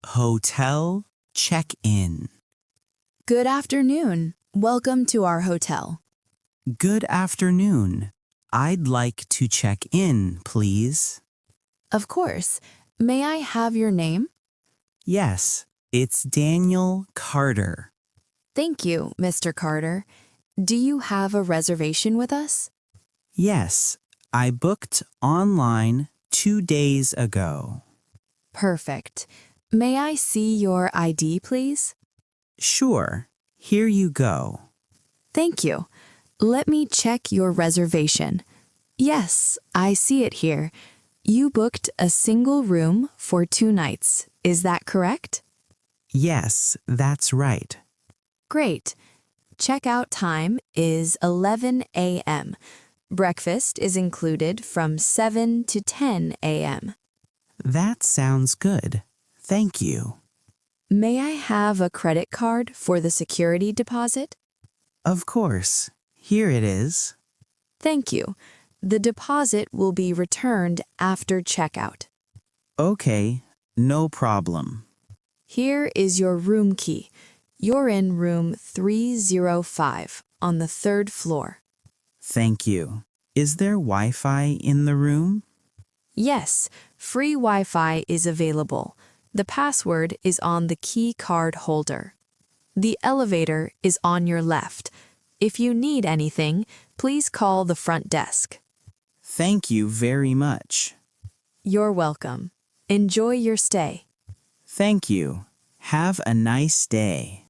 Hotel check-in. Good afternoon. Welcome to our hotel. Good afternoon. I'd like to check in, please. Of course. May I have your name? Yes, it's Daniel Carter. Thank you, Mr. Carter. Do you have a reservation with us? Yes, I booked online 2 days ago. Perfect. May I see your ID, please? Sure, here you go. Thank you. Let me check your reservation. Yes, I see it here. You booked a single room for 2 nights. Is that correct? Yes, that's right. Great. Checkout time is 11 a.m. Breakfast is included from 7 to 10 a.m. That sounds good. Thank you. May I have a credit card for the security deposit? Of course. Here it is. Thank you. The deposit will be returned after checkout. Okay, no problem. Here is your room key. You're in room 305 on the 3rd floor. Thank you. Is there Wi-Fi in the room? Yes, free Wi-Fi is available. The password is on the key card holder. The elevator is on your left. If you need anything, please call the front desk. Thank you very much. You're welcome. Enjoy your stay. Thank you. Have a nice day.